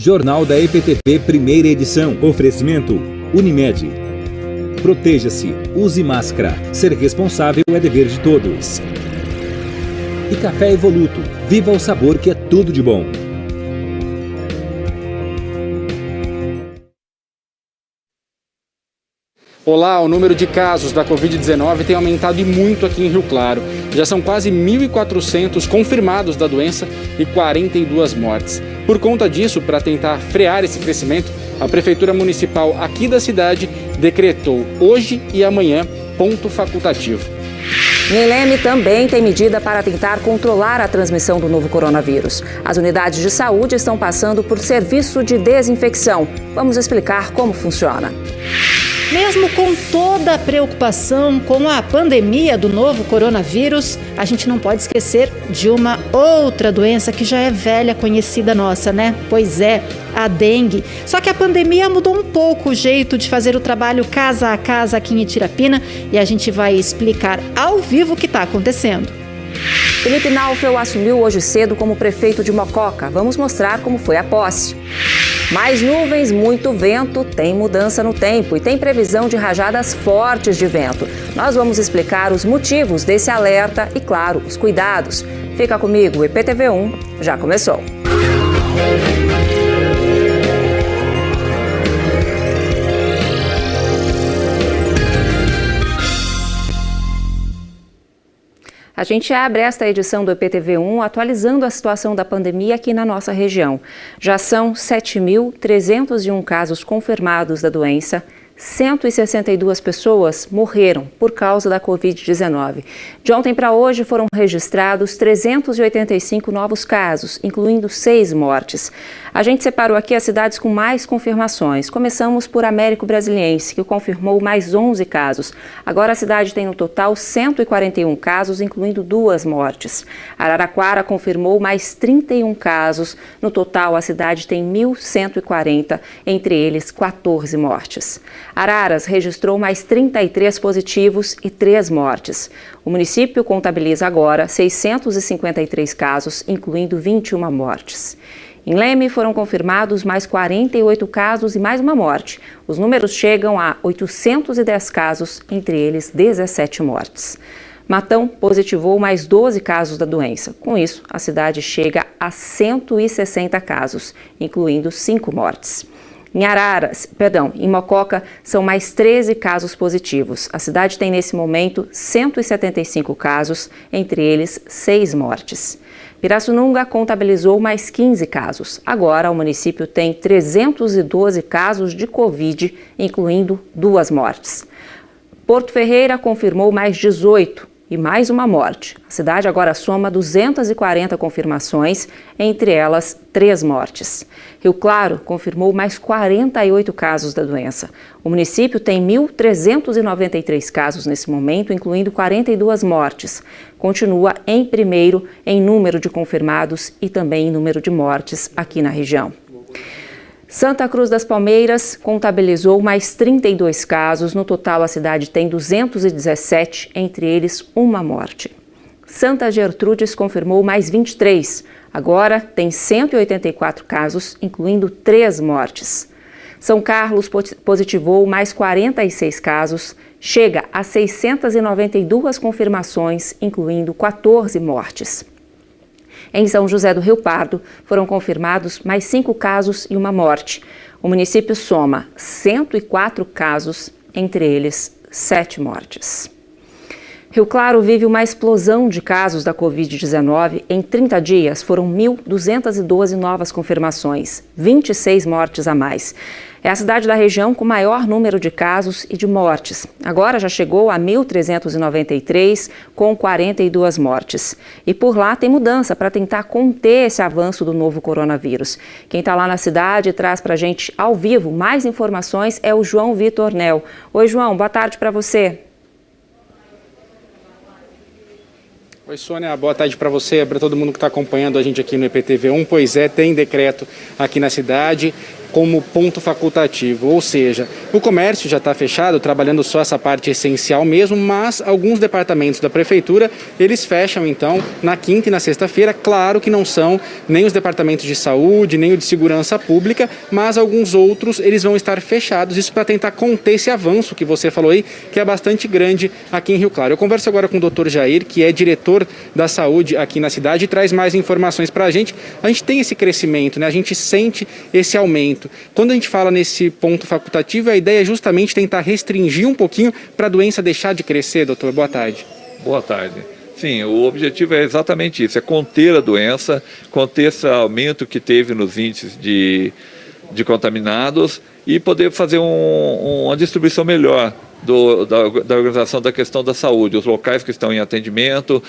Jornal da EPTV, primeira edição. Oferecimento Unimed. Proteja-se, use máscara. Ser responsável é dever de todos. E Café Evoluto. Viva o sabor que é tudo de bom. Olá, o número de casos da Covid-19 tem aumentado e muito aqui em Rio Claro. Já são quase 1.400 confirmados da doença e 42 mortes. Por conta disso, para tentar frear esse crescimento, a Prefeitura Municipal aqui da cidade decretou hoje e amanhã ponto facultativo. Em Leme também tem medida para tentar controlar a transmissão do novo coronavírus. As unidades de saúde estão passando por serviço de desinfecção. Vamos explicar como funciona. Mesmo com toda a preocupação com a pandemia do novo coronavírus, a gente não pode esquecer de uma outra doença que já é velha, conhecida nossa, né? Pois é, a dengue. Só que a pandemia mudou um pouco o jeito de fazer o trabalho casa a casa aqui em Itirapina e a gente vai explicar ao vivo o que está acontecendo. Felipe Naufel assumiu hoje cedo como prefeito de Mococa. Vamos mostrar como foi a posse. Mais nuvens, muito vento, tem mudança no tempo e tem previsão de rajadas fortes de vento. Nós vamos explicar os motivos desse alerta e, claro, os cuidados. Fica comigo, o EPTV1 já começou. A gente abre esta edição do EPTV1 atualizando a situação da pandemia aqui na nossa região. Já são 7.301 casos confirmados da doença, 162 pessoas morreram por causa da Covid-19. De ontem para hoje foram registrados 385 novos casos, incluindo 6 mortes. A gente separou aqui as cidades com mais confirmações. Começamos por Américo Brasiliense, que confirmou mais 11 casos. Agora a cidade tem no total 141 casos, incluindo 2 mortes. Araraquara confirmou mais 31 casos. No total, a cidade tem 1.140, entre eles 14 mortes. Araras registrou mais 33 positivos e 3 mortes. O município contabiliza agora 653 casos, incluindo 21 mortes. Em Leme foram confirmados mais 48 casos e mais uma morte. Os números chegam a 810 casos, entre eles 17 mortes. Matão positivou mais 12 casos da doença. Com isso, a cidade chega a 160 casos, incluindo 5 mortes. Em Mococa, são mais 13 casos positivos. A cidade tem, nesse momento, 175 casos, entre eles 6 mortes. Pirassununga contabilizou mais 15 casos. Agora, o município tem 312 casos de Covid, incluindo 2 mortes. Porto Ferreira confirmou mais 18 e mais uma morte. A cidade agora soma 240 confirmações, entre elas 3 mortes. Rio Claro confirmou mais 48 casos da doença. O município tem 1.393 casos nesse momento, incluindo 42 mortes. Continua em primeiro em número de confirmados e também em número de mortes aqui na região. Santa Cruz das Palmeiras contabilizou mais 32 casos. No total, a cidade tem 217, entre eles 1 morte. Santa Gertrudes confirmou mais 23. Agora tem 184 casos, incluindo 3 mortes. São Carlos positivou mais 46 casos, chega a 692 confirmações, incluindo 14 mortes. Em São José do Rio Pardo, foram confirmados mais 5 casos e 1 morte. O município soma 104 casos, entre eles 7 mortes. Rio Claro vive uma explosão de casos da Covid-19. Em 30 dias, foram 1.212 novas confirmações, 26 mortes a mais. É a cidade da região com maior número de casos e de mortes. Agora já chegou a 1.393, com 42 mortes. E por lá tem mudança para tentar conter esse avanço do novo coronavírus. Quem está lá na cidade traz para a gente ao vivo mais informações é o João Vitor Nel. Oi, João, boa tarde para você. Oi, Sônia, boa tarde para você, para todo mundo que está acompanhando a gente aqui no EPTV1. Pois é, tem decreto aqui na cidade como ponto facultativo, ou seja, o comércio já está fechado, trabalhando só essa parte essencial mesmo, mas alguns departamentos da prefeitura, eles fecham então na quinta e na sexta-feira. Claro que não são nem os departamentos de saúde, nem o de segurança pública, mas alguns outros eles vão estar fechados, isso para tentar conter esse avanço que você falou aí, que é bastante grande aqui em Rio Claro. Eu converso agora com o Dr. Jair, que é diretor da saúde aqui na cidade, e traz mais informações para a gente. A gente tem esse crescimento, né? A gente sente esse aumento. Quando a gente fala nesse ponto facultativo, a ideia é justamente tentar restringir um pouquinho para a doença deixar de crescer, doutor. Boa tarde. Boa tarde. Sim, o objetivo é exatamente isso, é conter a doença, conter esse aumento que teve nos índices de contaminados e poder fazer uma distribuição melhor da organização da questão da saúde, os locais que estão em atendimento,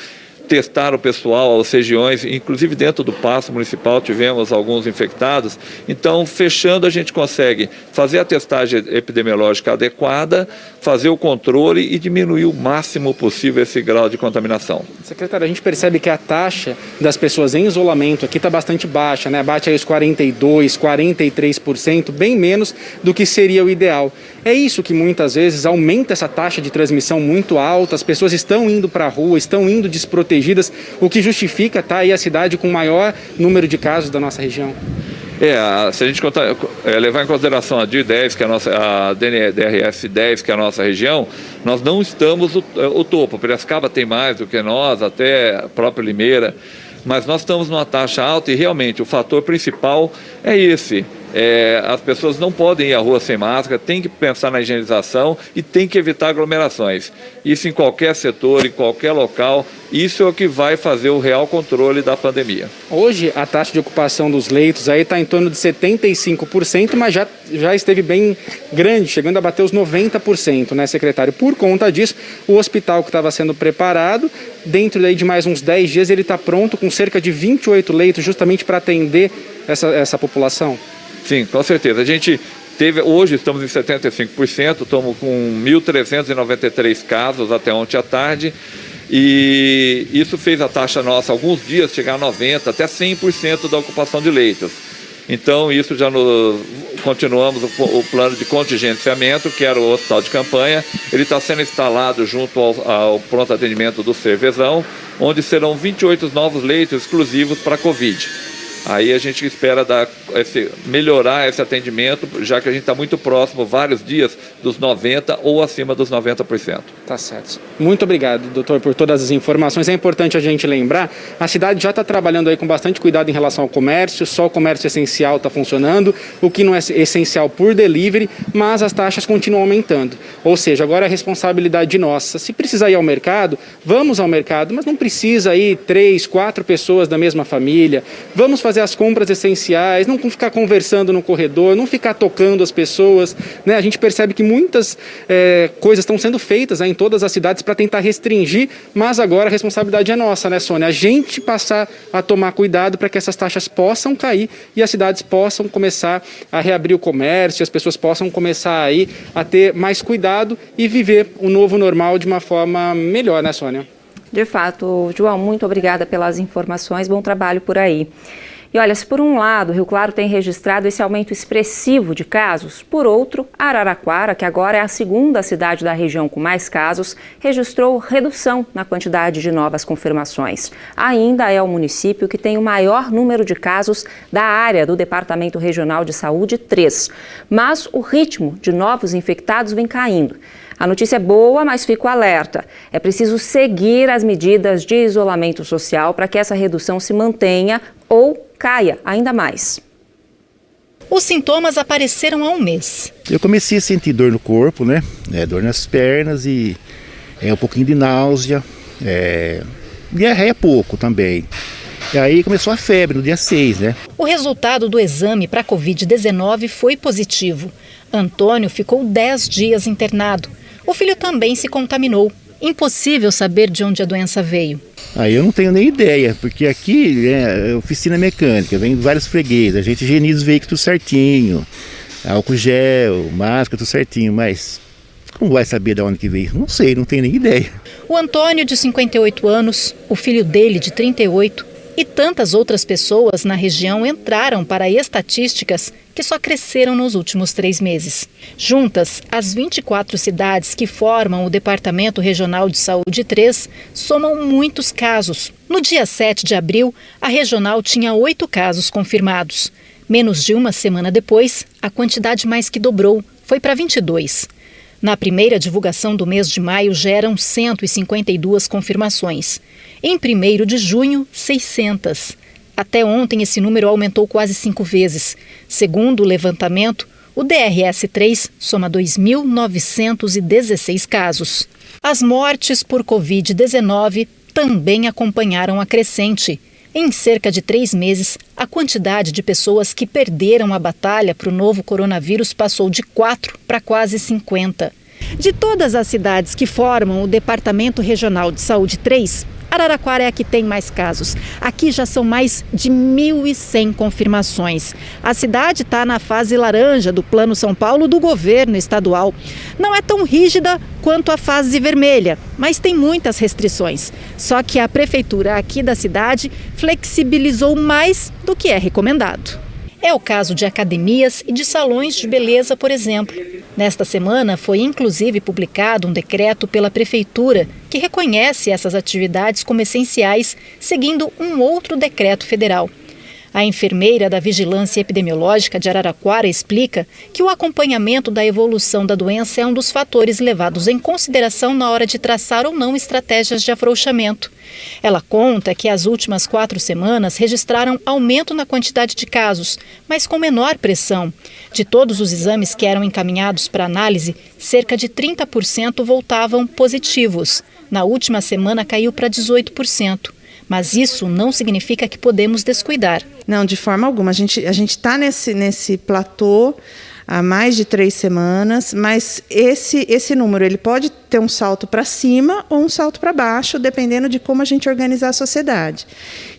testar o pessoal, as regiões, inclusive dentro do Paço Municipal tivemos alguns infectados. Então, fechando, a gente consegue fazer a testagem epidemiológica adequada, fazer o controle e diminuir o máximo possível esse grau de contaminação. Secretário, a gente percebe que a taxa das pessoas em isolamento aqui está bastante baixa, né? Bate aí os 42%, 43%, bem menos do que seria o ideal. É isso que muitas vezes aumenta essa taxa de transmissão muito alta, as pessoas estão indo para a rua, estão indo desprotegidas, o que justifica estar aí a cidade com o maior número de casos da nossa região. Se a gente levar em consideração a DIR-10, que é a DRS-10, que é a nossa região, nós não estamos o topo. Piracicaba tem mais do que nós, até a própria Limeira, mas nós estamos numa taxa alta e realmente o fator principal é esse. As pessoas não podem ir à rua sem máscara, tem que pensar na higienização e tem que evitar aglomerações. Isso em qualquer setor, em qualquer local, isso é o que vai fazer o real controle da pandemia. Hoje a taxa de ocupação dos leitos aí está em torno de 75%, mas já esteve bem grande, chegando a bater os 90%, né, secretário? Por conta disso, o hospital que estava sendo preparado, dentro daí de mais uns 10 dias, ele está pronto com cerca de 28 leitos justamente para atender essa população. Sim, com certeza. A gente hoje estamos em 75%, estamos com 1.393 casos até ontem à tarde, e isso fez a taxa nossa, alguns dias, chegar a 90%, até 100% da ocupação de leitos. Então, isso já continuamos o plano de contingenciamento, que era o hospital de campanha. Ele está sendo instalado junto ao pronto atendimento do Cervezão, onde serão 28 novos leitos exclusivos para a Covid. Aí a gente espera melhorar esse atendimento, já que a gente está muito próximo, vários dias, dos 90% ou acima dos 90%. Tá certo. Muito obrigado, doutor, por todas as informações. É importante a gente lembrar, a cidade já está trabalhando aí com bastante cuidado em relação ao comércio, só o comércio essencial está funcionando, o que não é essencial por delivery, mas as taxas continuam aumentando. Ou seja, agora é a responsabilidade nossa. Se precisar ir ao mercado, vamos ao mercado, mas não precisa ir 3, 4 pessoas da mesma família. Vamos fazer as compras essenciais, não ficar conversando no corredor, não ficar tocando as pessoas, né? A gente percebe que muitas coisas estão sendo feitas em todas as cidades para tentar restringir, mas agora a responsabilidade é nossa, né, Sônia? A gente passar a tomar cuidado para que essas taxas possam cair e as cidades possam começar a reabrir o comércio, as pessoas possam começar aí a ter mais cuidado e viver o novo normal de uma forma melhor, né, Sônia? De fato, João, muito obrigada pelas informações, bom trabalho por aí. E olha, se por um lado Rio Claro tem registrado esse aumento expressivo de casos, por outro, Araraquara, que agora é a segunda cidade da região com mais casos, registrou redução na quantidade de novas confirmações. Ainda é o município que tem o maior número de casos da área do Departamento Regional de Saúde 3, mas o ritmo de novos infectados vem caindo. A notícia é boa, mas fico alerta. É preciso seguir as medidas de isolamento social para que essa redução se mantenha ou caia ainda mais. Os sintomas apareceram há um mês. Eu comecei a sentir dor no corpo, né? Dor nas pernas e um pouquinho de náusea, diarreia pouco também. E aí começou a febre no dia 6, né? O resultado do exame para a Covid-19 foi positivo. Antônio ficou 10 dias internado. O filho também se contaminou. Impossível saber de onde a doença veio. Aí eu não tenho nem ideia, porque aqui é oficina mecânica, vem vários fregueses, a gente higieniza os veículos tudo certinho, álcool gel, máscara, tudo certinho, mas como vai saber de onde que veio? Não sei, não tenho nem ideia. O Antônio, de 58 anos, o filho dele, de 38, E tantas outras pessoas na região entraram para estatísticas que só cresceram nos últimos 3 meses. Juntas, as 24 cidades que formam o Departamento Regional de Saúde 3 somam muitos casos. No dia 7 de abril, a regional tinha 8 casos confirmados. Menos de uma semana depois, a quantidade mais que dobrou, foi para 22. Na primeira divulgação do mês de maio, já eram 152 confirmações. Em 1º de junho, 600. Até ontem, esse número aumentou quase 5 vezes. Segundo o levantamento, o DRS-3 soma 2.916 casos. As mortes por Covid-19 também acompanharam a crescente. Em cerca de 3 meses, a quantidade de pessoas que perderam a batalha para o novo coronavírus passou de 4 para quase 50. De todas as cidades que formam o Departamento Regional de Saúde 3, Araraquara é a que tem mais casos. Aqui já são mais de 1.100 confirmações. A cidade está na fase laranja do Plano São Paulo do governo estadual. Não é tão rígida quanto a fase vermelha, mas tem muitas restrições. Só que a prefeitura aqui da cidade flexibilizou mais do que é recomendado. É o caso de academias e de salões de beleza, por exemplo. Nesta semana foi inclusive publicado um decreto pela prefeitura que reconhece essas atividades como essenciais, seguindo um outro decreto federal. A enfermeira da Vigilância Epidemiológica de Araraquara explica que o acompanhamento da evolução da doença é um dos fatores levados em consideração na hora de traçar ou não estratégias de afrouxamento. Ela conta que as últimas 4 semanas registraram aumento na quantidade de casos, mas com menor pressão. De todos os exames que eram encaminhados para análise, cerca de 30% voltavam positivos. Na última semana caiu para 18%. Mas isso não significa que podemos descuidar. Não, de forma alguma. A gente está nesse platô há mais de 3 semanas, mas esse número ele pode ter um salto para cima ou um salto para baixo, dependendo de como a gente organizar a sociedade.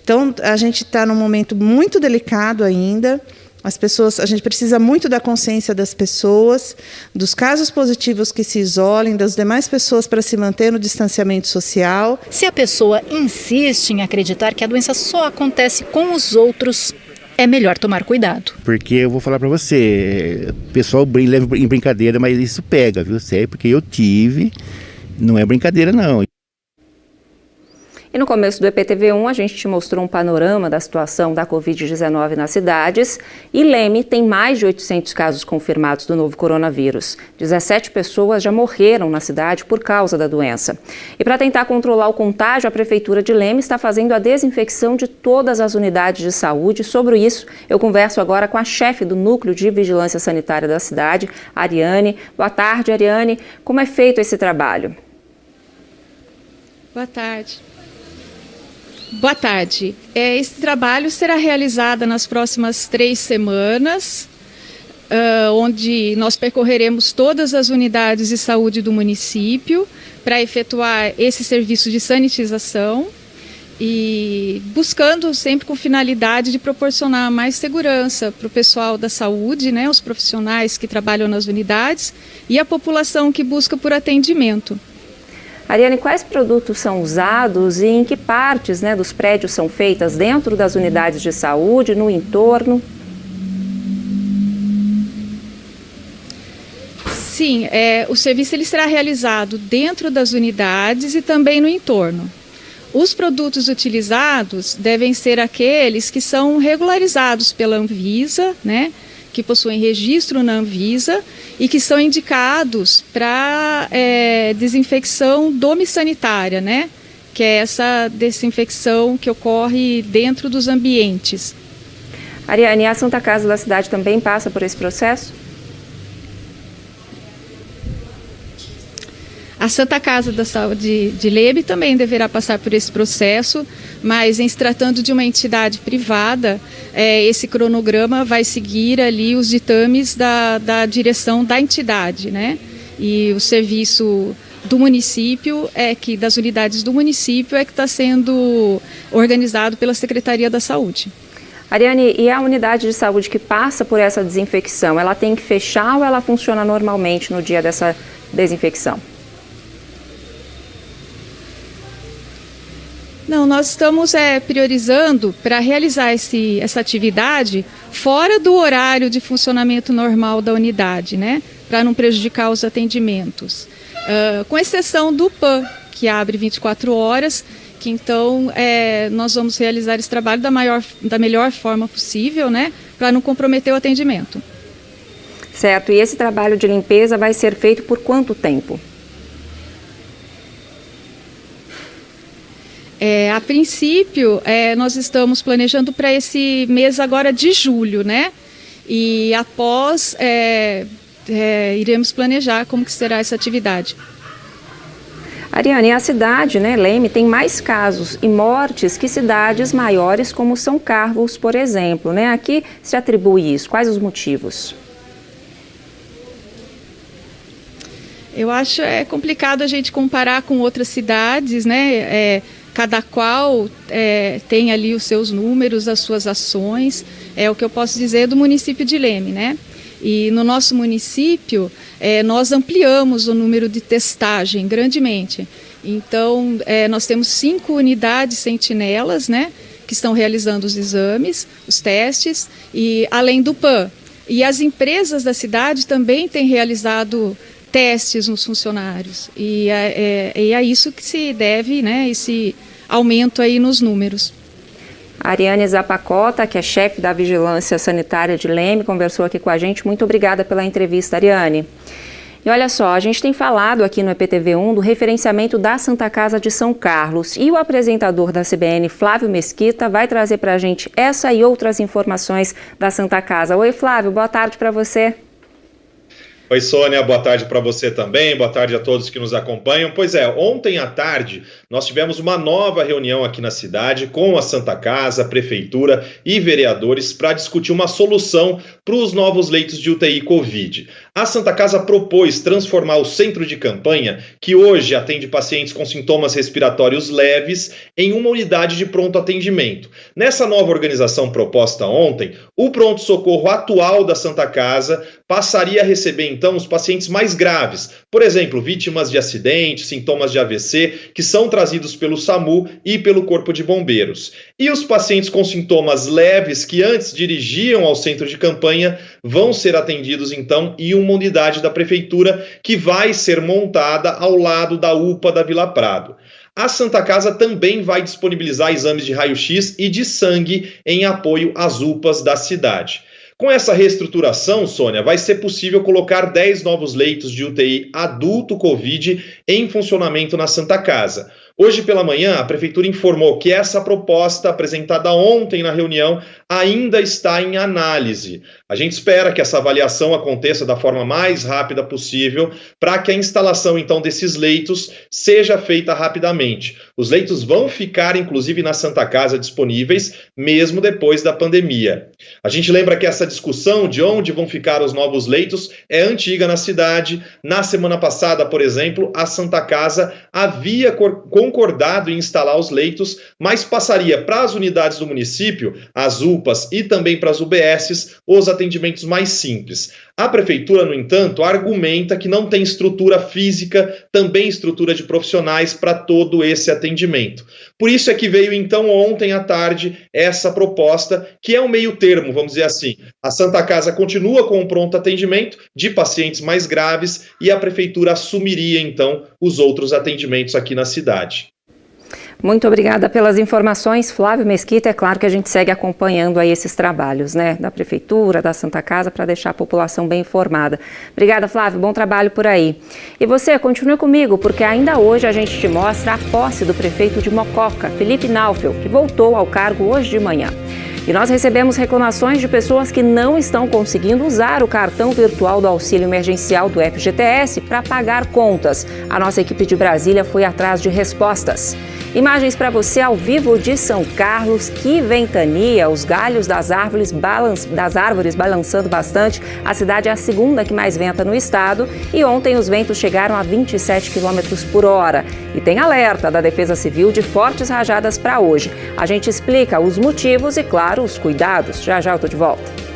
Então, a gente está num momento muito delicado ainda. A gente precisa muito da consciência das pessoas, dos casos positivos que se isolem, das demais pessoas para se manter no distanciamento social. Se a pessoa insiste em acreditar que a doença só acontece com os outros, é melhor tomar cuidado. Porque eu vou falar para você, o pessoal leva em brincadeira, mas isso pega, viu? Sério, porque eu tive, não é brincadeira não. E no começo do EPTV1, a gente te mostrou um panorama da situação da Covid-19 nas cidades. E Leme tem mais de 800 casos confirmados do novo coronavírus. 17 pessoas já morreram na cidade por causa da doença. E para tentar controlar o contágio, a Prefeitura de Leme está fazendo a desinfecção de todas as unidades de saúde. Sobre isso, eu converso agora com a chefe do Núcleo de Vigilância Sanitária da cidade, Ariane. Boa tarde, Ariane. Como é feito esse trabalho? Boa tarde. Boa tarde. Esse trabalho será realizado nas próximas 3 semanas, onde nós percorreremos todas as unidades de saúde do município para efetuar esse serviço de sanitização e buscando sempre com finalidade de proporcionar mais segurança para o pessoal da saúde, né, os profissionais que trabalham nas unidades e a população que busca por atendimento. Ariane, quais produtos são usados e em que partes, né, dos prédios são feitas dentro das unidades de saúde, no entorno? Sim, o serviço ele será realizado dentro das unidades e também no entorno. Os produtos utilizados devem ser aqueles que são regularizados pela Anvisa, né, que possuem registro na Anvisa e que são indicados para desinfecção domissanitária, né? Que é essa desinfecção que ocorre dentro dos ambientes. Ariane, a Santa Casa da cidade também passa por esse processo? A Santa Casa da Saúde de Leme também deverá passar por esse processo, mas em se tratando de uma entidade privada, esse cronograma vai seguir ali os ditames da direção da entidade, né? E o serviço do município das unidades do município que está sendo organizado pela Secretaria da Saúde. Ariane, e a unidade de saúde que passa por essa desinfecção, ela tem que fechar ou ela funciona normalmente no dia dessa desinfecção? Não, nós estamos priorizando para realizar essa atividade fora do horário de funcionamento normal da unidade, né? Para não prejudicar os atendimentos. Com exceção do PAN, que abre 24 horas, que então nós vamos realizar esse trabalho da melhor forma possível, né? Para não comprometer o atendimento. Certo, e esse trabalho de limpeza vai ser feito por quanto tempo? A princípio, nós estamos planejando para esse mês agora de julho, né? E após, iremos planejar como que será essa atividade. Ariane, a cidade, né, Leme, tem mais casos e mortes que cidades maiores como São Carlos, por exemplo, né? A que se atribui isso? Quais os motivos? Eu acho complicado a gente comparar com outras cidades, né? Cada qual tem ali os seus números, as suas ações. É o que eu posso dizer do município de Leme, né? E no nosso município, nós ampliamos o número de testagem grandemente. Então, nós temos 5 unidades sentinelas, né? Que estão realizando os exames, os testes, e além do PAN. E as empresas da cidade também têm realizado testes nos funcionários. E é a isso que se deve, né, esse aumento aí nos números. A Ariane Zapacota, que é chefe da Vigilância Sanitária de Leme, conversou aqui com a gente. Muito obrigada pela entrevista, Ariane. E olha só, a gente tem falado aqui no EPTV1 do referenciamento da Santa Casa de São Carlos. E o apresentador da CBN, Flávio Mesquita, vai trazer para a gente essa e outras informações da Santa Casa. Oi, Flávio, boa tarde para você. Oi, Sônia, boa tarde para você também, boa tarde a todos que nos acompanham. Pois é, ontem à tarde nós tivemos uma nova reunião aqui na cidade com a Santa Casa, a Prefeitura e vereadores para discutir uma solução para os novos leitos de UTI Covid. A Santa Casa propôs transformar o centro de campanha, que hoje atende pacientes com sintomas respiratórios leves, em uma unidade de pronto atendimento. Nessa nova organização proposta ontem, o pronto-socorro atual da Santa Casa passaria a receber então os pacientes mais graves, por exemplo, vítimas de acidentes, sintomas de AVC, que são trazidos pelo SAMU e pelo Corpo de Bombeiros. E os pacientes com sintomas leves que antes dirigiam ao centro de campanha vão ser atendidos então em uma unidade da Prefeitura que vai ser montada ao lado da UPA da Vila Prado. A Santa Casa também vai disponibilizar exames de raio-x e de sangue em apoio às UPAs da cidade. Com essa reestruturação, Sônia, vai ser possível colocar 10 novos leitos de UTI adulto Covid em funcionamento na Santa Casa. Hoje pela manhã, a Prefeitura informou que essa proposta apresentada ontem na reunião ainda está em análise. A gente espera que essa avaliação aconteça da forma mais rápida possível para que a instalação, então, desses leitos seja feita rapidamente. Os leitos vão ficar, inclusive, na Santa Casa disponíveis, mesmo depois da pandemia. A gente lembra que essa discussão de onde vão ficar os novos leitos é antiga na cidade. Na semana passada, por exemplo, a Santa Casa havia concordado em instalar os leitos, mas passaria para as unidades do município, as UPAs e também para as UBSs, os atendimentos mais simples. A Prefeitura, no entanto, argumenta que não tem estrutura física, também estrutura de profissionais para todo esse atendimento. Por isso é que veio, então, ontem à tarde, essa proposta, que é um meio termo, vamos dizer assim. A Santa Casa continua com o pronto atendimento de pacientes mais graves e a Prefeitura assumiria, então, os outros atendimentos aqui na cidade. Muito obrigada pelas informações, Flávio Mesquita. É claro que a gente segue acompanhando aí esses trabalhos, né, da Prefeitura, da Santa Casa, para deixar a população bem informada. Obrigada, Flávio. Bom trabalho por aí. E você, continue comigo, porque ainda hoje a gente te mostra a posse do prefeito de Mococa, Felipe Naufel, que voltou ao cargo hoje de manhã. E nós recebemos reclamações de pessoas que não estão conseguindo usar o cartão virtual do auxílio emergencial do FGTS para pagar contas. A nossa equipe de Brasília foi atrás de respostas. Imagens para você ao vivo de São Carlos, que ventania, os galhos das árvores balançando bastante. A cidade é a segunda que mais venta no estado e ontem os ventos chegaram a 27 km por hora. E tem alerta da Defesa Civil de fortes rajadas para hoje. A gente explica os motivos e, claro, os cuidados. Já já eu tô de volta.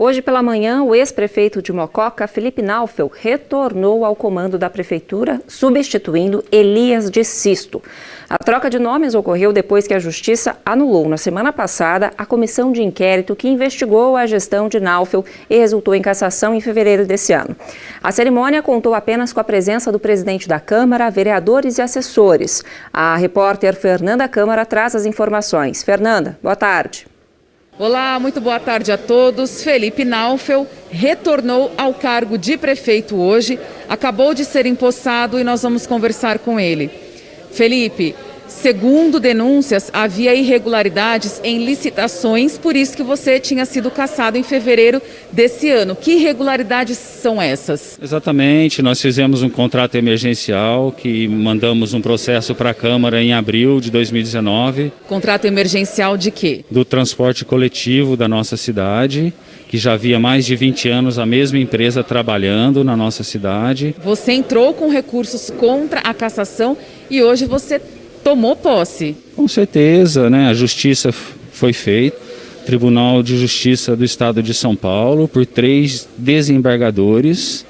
Hoje pela manhã, o ex-prefeito de Mococa, Felipe Naufel, retornou ao comando da prefeitura, substituindo Elias de Sisto. A troca de nomes ocorreu depois que a Justiça anulou na semana passada a comissão de inquérito que investigou a gestão de Naufel e resultou em cassação em fevereiro desse ano. A cerimônia contou apenas com a presença do presidente da Câmara, vereadores e assessores. A repórter Fernanda Câmara traz as informações. Fernanda, boa tarde. Olá, muito boa tarde a todos. Felipe Naufel retornou ao cargo de prefeito hoje, acabou de ser empossado e nós vamos conversar com ele. Felipe, segundo denúncias, havia irregularidades em licitações, por isso que você tinha sido cassado em fevereiro desse ano. Que irregularidades são essas? Exatamente, nós fizemos um contrato emergencial que mandamos um processo para a Câmara em abril de 2019. Contrato emergencial de quê? Do transporte coletivo da nossa cidade, que já havia mais de 20 anos a mesma empresa trabalhando na nossa cidade. Você entrou com recursos contra a cassação e hoje você tomou posse. Com certeza, né? A justiça foi feita. Tribunal de Justiça do Estado de São Paulo, por 3 desembargadores,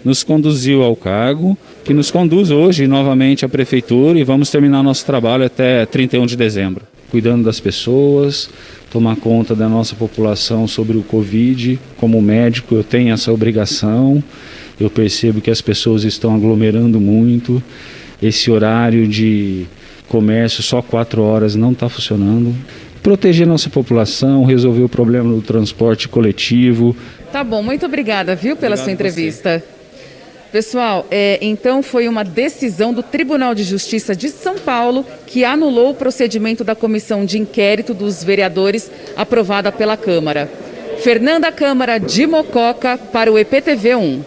nos conduziu ao cargo, que nos conduz hoje novamente à prefeitura e vamos terminar nosso trabalho até 31 de dezembro. Cuidando das pessoas, tomar conta da nossa população sobre o Covid. Como médico eu tenho essa obrigação, eu percebo que as pessoas estão aglomerando muito, esse horário de comércio só 4 horas não está funcionando. Proteger nossa população, resolver o problema do transporte coletivo. Tá bom, muito obrigada, viu, pela sua entrevista. Pessoal, então foi uma decisão do Tribunal de Justiça de São Paulo que anulou o procedimento da comissão de inquérito dos vereadores aprovada pela Câmara. Fernanda Câmara de Mococa para o EPTV1.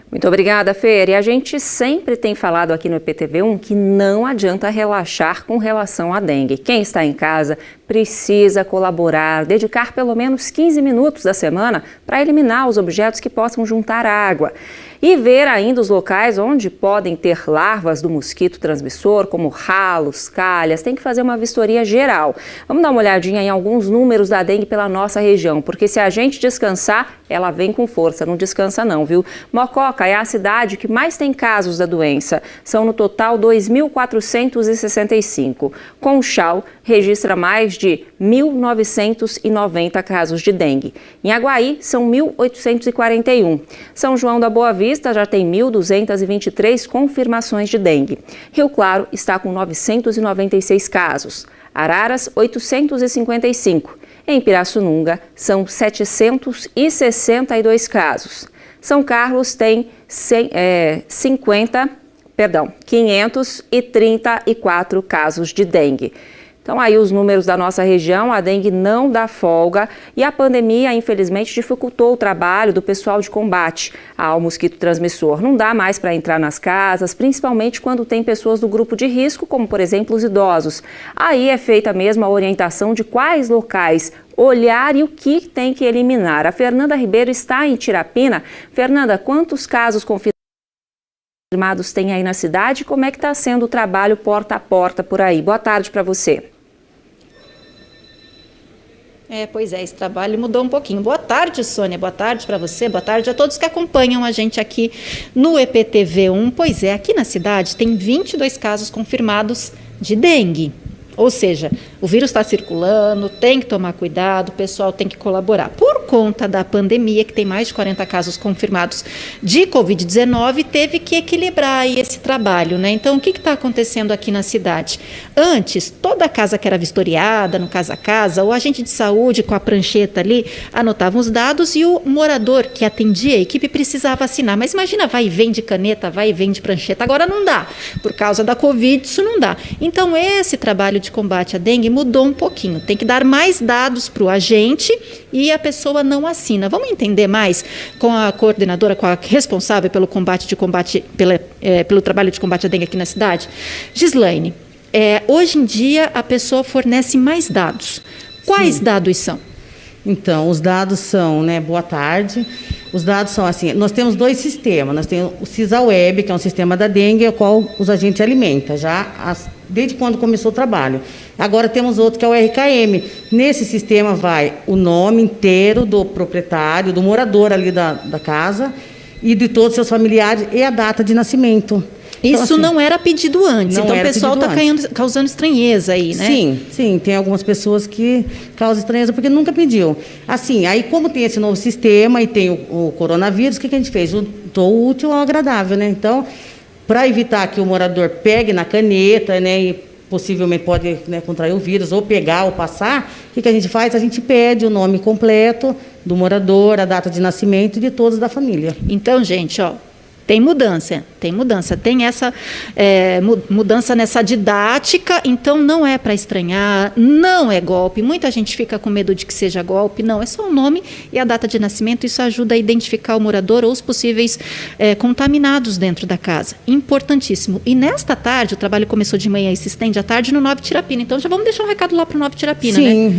Muito obrigada, Fer. E a gente sempre tem falado aqui no EPTV1 que não adianta relaxar com relação à dengue. Quem está em casa precisa colaborar, dedicar pelo menos 15 minutos da semana para eliminar os objetos que possam juntar água. E ver ainda os locais onde podem ter larvas do mosquito transmissor, como ralos, calhas. Tem que fazer uma vistoria geral. Vamos dar uma olhadinha em alguns números da dengue pela nossa região, porque se a gente descansar, ela vem com força. Não descansa não, viu? Mococa é a cidade que mais tem casos da doença. São no total 2.465. Conchal registra mais de 1.990 casos de dengue. Em Aguaí, são 1.841. São João da Boa Vista já tem 1.223 confirmações de dengue. Rio Claro está com 996 casos. Araras, 855. Em Pirassununga, são 762 casos. São Carlos tem 534 casos de dengue. Então aí os números da nossa região, a dengue não dá folga e a pandemia infelizmente dificultou o trabalho do pessoal de combate ao mosquito transmissor. Não dá mais para entrar nas casas, principalmente quando tem pessoas do grupo de risco, como por exemplo os idosos. Aí é feita mesmo a orientação de quais locais olhar e o que tem que eliminar. A Fernanda Ribeiro está em Tirapina. Fernanda, quantos casos confirmados tem aí na cidade? Como é que está sendo o trabalho porta a porta por aí? Boa tarde para você. Pois é, esse trabalho mudou um pouquinho. Boa tarde, Sônia, boa tarde para você, boa tarde a todos que acompanham a gente aqui no EPTV1. Pois é, aqui na cidade tem 22 casos confirmados de dengue. Ou seja, o vírus está circulando, tem que tomar cuidado, o pessoal tem que colaborar. Por conta da pandemia, que tem mais de 40 casos confirmados de Covid-19, teve que equilibrar aí esse trabalho, né? Então, o que está acontecendo aqui na cidade? Antes, toda casa que era vistoriada, no casa a casa, o agente de saúde com a prancheta ali, anotava os dados e o morador que atendia a equipe precisava assinar. Mas imagina, vai e vem de caneta, vai e vem de prancheta. Agora não dá. Por causa da Covid, isso não dá. Então, esse trabalho de combate à dengue mudou um pouquinho. Tem que dar mais dados para o agente e a pessoa não assina. Vamos entender mais com a coordenadora, com a responsável pelo pelo trabalho de combate à dengue aqui na cidade? Gislaine, hoje em dia a pessoa fornece mais dados. Quais dados são? Então, os dados são, boa tarde. Os dados são assim, nós temos 2 sistemas. Nós temos o CISA Web, que é um sistema da dengue, ao qual os agentes alimentam. Já desde quando começou o trabalho. Agora temos outro que é o RKM. Nesse sistema vai o nome inteiro do proprietário, do morador ali da casa e de todos os seus familiares e a data de nascimento. Isso então, assim, não era pedido antes, então o pessoal está causando estranheza aí, né? Sim, tem algumas pessoas que causam estranheza porque nunca pediu. Assim, aí como tem esse novo sistema e tem o coronavírus, o que a gente fez? O útil ao agradável, né? Então, para evitar que o morador pegue na caneta, né, e possivelmente pode, né, contrair o vírus, ou pegar ou passar, o que a gente faz? A gente pede o nome completo do morador, a data de nascimento e de todos da família. Então, gente, tem mudança, tem essa mudança nessa didática, então não é para estranhar, não é golpe, muita gente fica com medo de que seja golpe, não, é só o nome e a data de nascimento, isso ajuda a identificar o morador ou os possíveis contaminados dentro da casa, importantíssimo. E nesta tarde, o trabalho começou de manhã e se estende à tarde no Nova Tirapina, então já vamos deixar um recado lá para o Nova Tirapina, né? Sim,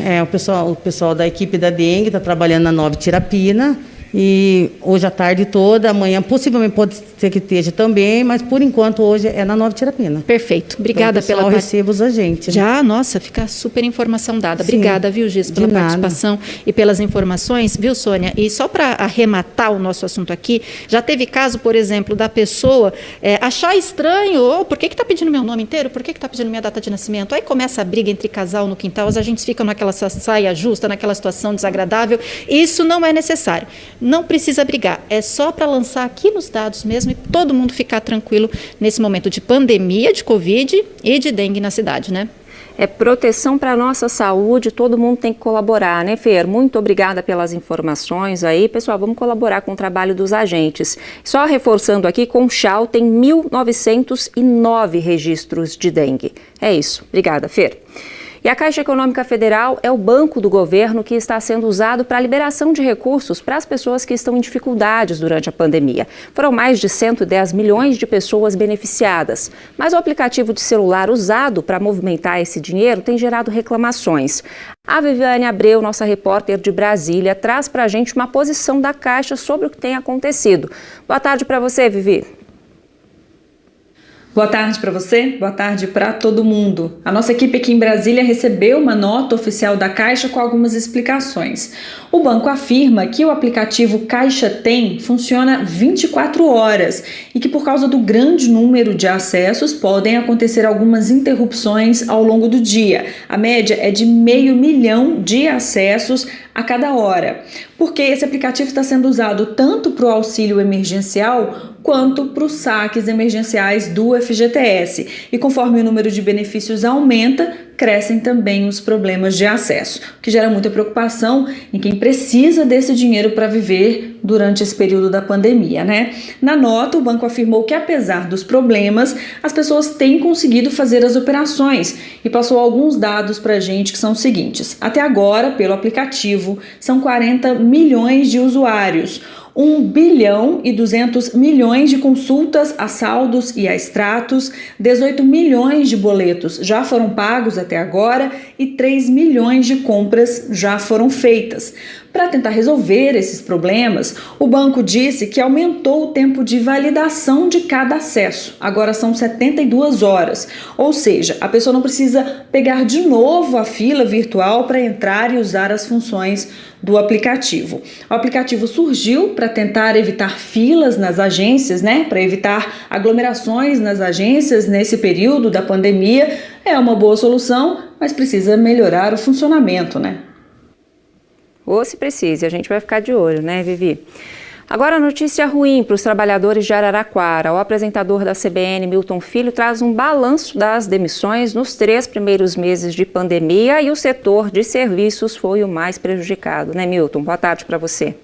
o pessoal da equipe da dengue está trabalhando na Nova Tirapina, e hoje a tarde toda, amanhã possivelmente pode ser que esteja também, mas por enquanto hoje é na Nova Tirapina. Perfeito, obrigada então, pela receba os agentes. Já, nossa, fica super informação dada. Sim, obrigada, viu, Giz, pela participação e pelas informações, viu, Sônia? E só para arrematar o nosso assunto aqui, já teve caso, por exemplo, da pessoa achar estranho, por que está pedindo meu nome inteiro? Por que está pedindo minha data de nascimento? Aí começa a briga entre casal no quintal, os agentes ficam naquela saia justa, naquela situação desagradável. Isso não é necessário. Não precisa brigar, é só para lançar aqui nos dados mesmo e todo mundo ficar tranquilo nesse momento de pandemia, de Covid e de dengue na cidade, né? É proteção para a nossa saúde, todo mundo tem que colaborar, né, Fer? Muito obrigada pelas informações aí. Pessoal, vamos colaborar com o trabalho dos agentes. Só reforçando aqui, Conchal tem 1.909 registros de dengue. É isso. Obrigada, Fer. E a Caixa Econômica Federal é o banco do governo que está sendo usado para a liberação de recursos para as pessoas que estão em dificuldades durante a pandemia. Foram mais de 110 milhões de pessoas beneficiadas. Mas o aplicativo de celular usado para movimentar esse dinheiro tem gerado reclamações. A Viviane Abreu, nossa repórter de Brasília, traz para a gente uma posição da Caixa sobre o que tem acontecido. Boa tarde para você, Vivi. Boa tarde para você, boa tarde para todo mundo. A nossa equipe aqui em Brasília recebeu uma nota oficial da Caixa com algumas explicações. O banco afirma que o aplicativo Caixa Tem funciona 24 horas e que por causa do grande número de acessos podem acontecer algumas interrupções ao longo do dia. A média é de 500 mil de acessos a cada hora, porque esse aplicativo está sendo usado tanto para o auxílio emergencial quanto para os saques emergenciais do FGTS. E conforme o número de benefícios aumenta, crescem também os problemas de acesso, o que gera muita preocupação em quem precisa desse dinheiro para viver durante esse período da pandemia, né? Na nota, o banco afirmou que, apesar dos problemas, as pessoas têm conseguido fazer as operações e passou alguns dados para a gente que são os seguintes. Até agora, pelo aplicativo, são 40 milhões de usuários, 1 bilhão e 200 milhões de consultas a saldos e a extratos, 18 milhões de boletos já foram pagos até agora e 3 milhões de compras já foram feitas. Para tentar resolver esses problemas, o banco disse que aumentou o tempo de validação de cada acesso. Agora são 72 horas, ou seja, a pessoa não precisa pegar de novo a fila virtual para entrar e usar as funções do aplicativo. O aplicativo surgiu para tentar evitar filas nas agências, né? Para evitar aglomerações nas agências nesse período da pandemia. É uma boa solução, mas precisa melhorar o funcionamento, né? Ou se precise, a gente vai ficar de olho, né, Vivi? Agora, notícia ruim para os trabalhadores de Araraquara. O apresentador da CBN, Milton Filho, traz um balanço das demissões nos 3 primeiros meses de pandemia e o setor de serviços foi o mais prejudicado, né, Milton? Boa tarde para você.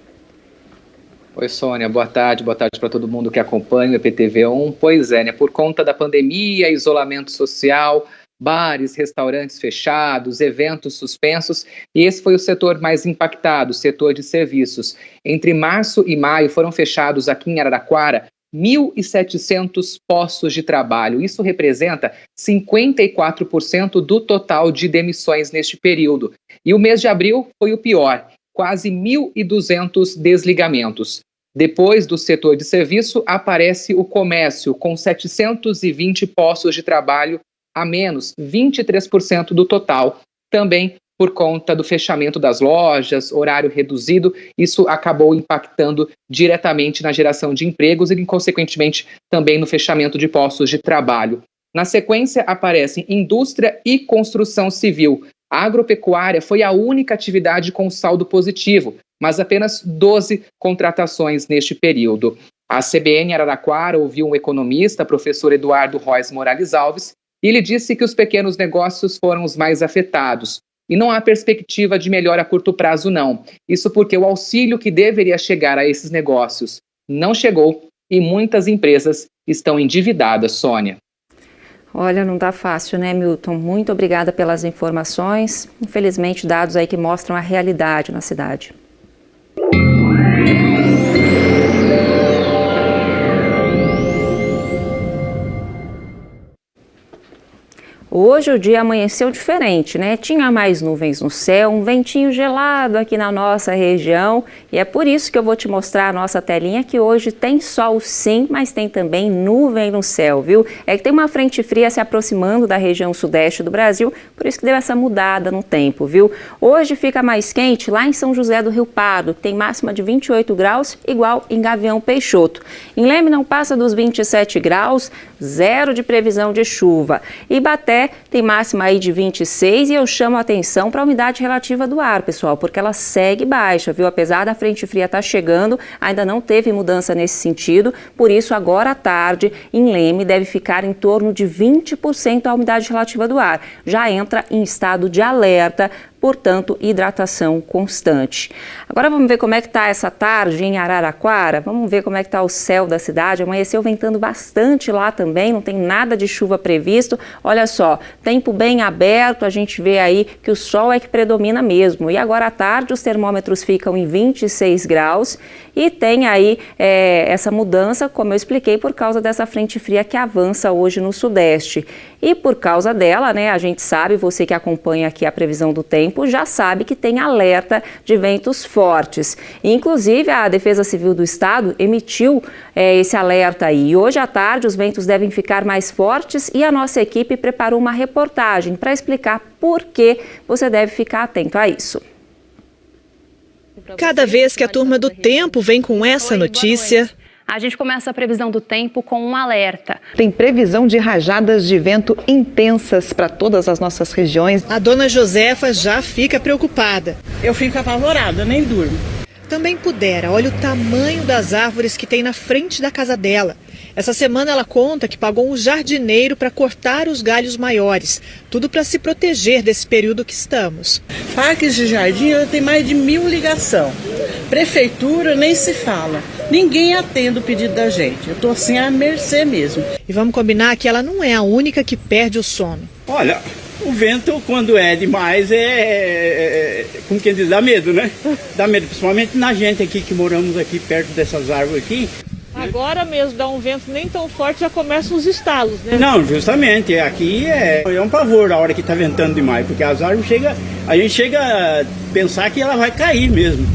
Oi, Sônia, boa tarde para todo mundo que acompanha o EPTV1. Pois é, né, por conta da pandemia, isolamento social, bares, restaurantes fechados, eventos suspensos, e esse foi o setor mais impactado, o setor de serviços. Entre março e maio foram fechados aqui em Araraquara 1.700 postos de trabalho. Isso representa 54% do total de demissões neste período. E o mês de abril foi o pior, quase 1.200 desligamentos. Depois do setor de serviço, aparece o comércio, com 720 postos de trabalho a menos 23% do total. Também por conta do fechamento das lojas, horário reduzido, isso acabou impactando diretamente na geração de empregos e, consequentemente, também no fechamento de postos de trabalho. Na sequência, aparecem indústria e construção civil. A agropecuária foi a única atividade com saldo positivo, mas apenas 12 contratações neste período. A CBN Araraquara ouviu um economista, professor Eduardo Reis Morales Alves, e ele disse que os pequenos negócios foram os mais afetados. E não há perspectiva de melhora a curto prazo, não. Isso porque o auxílio que deveria chegar a esses negócios não chegou e muitas empresas estão endividadas, Sônia. Olha, não tá fácil, né, Milton? Muito obrigada pelas informações. Infelizmente, dados aí que mostram a realidade na cidade. Hoje o dia amanheceu diferente, né? Tinha mais nuvens no céu, um ventinho gelado aqui na nossa região e é por isso que eu vou te mostrar a nossa telinha que hoje tem sol sim, mas tem também nuvem no céu, viu? É que tem uma frente fria se aproximando da região sudeste do Brasil, por isso que deu essa mudada no tempo, viu? Hoje fica mais quente lá em São José do Rio Pardo, que tem máxima de 28 graus, igual em Gavião Peixoto. Em Leme não passa dos 27 graus, zero de previsão de chuva. Ibaté tem máxima aí de 26 e eu chamo a atenção para a umidade relativa do ar, pessoal, porque ela segue baixa, viu? Apesar da frente fria estar chegando, ainda não teve mudança nesse sentido, por isso agora à tarde em Leme deve ficar em torno de 20% a umidade relativa do ar. Já entra em estado de alerta, portanto, hidratação constante. Agora vamos ver como é que está essa tarde em Araraquara, vamos ver como é que está o céu da cidade. Amanheceu ventando bastante lá também, não tem nada de chuva previsto. Olha só, tempo bem aberto, a gente vê aí que o sol é que predomina mesmo. E agora à tarde os termômetros ficam em 26 graus e tem aí essa mudança, como eu expliquei, por causa dessa frente fria que avança hoje no sudeste. E por causa dela, né, a gente sabe, você que acompanha aqui a previsão do tempo, já sabe que tem alerta de ventos fortes. Inclusive, a Defesa Civil do Estado emitiu esse alerta aí. E hoje à tarde os ventos devem ficar mais fortes e a nossa equipe preparou uma reportagem para explicar por que você deve ficar atento a isso. Cada vez que a turma do tempo vem com essa notícia, a gente começa a previsão do tempo com um alerta. Tem previsão de rajadas de vento intensas para todas as nossas regiões. A dona Josefa já fica preocupada. Eu fico apavorada, nem durmo. Também pudera, olha o tamanho das árvores que tem na frente da casa dela. Essa semana ela conta que pagou um jardineiro para cortar os galhos maiores. Tudo para se proteger desse período que estamos. Parques de jardim tem mais de 1000 ligações. Prefeitura nem se fala. Ninguém atende o pedido da gente. Eu estou assim à mercê mesmo. E vamos combinar que ela não é a única que perde o sono. Olha, o vento quando é demais como quem diz, dá medo, né? Dá medo, principalmente na gente aqui que moramos aqui perto dessas árvores aqui. Agora mesmo dá um vento nem tão forte, já começam os estalos, né? Não, justamente, aqui é um pavor a hora que está ventando demais, porque as árvores a gente chega a pensar que ela vai cair mesmo.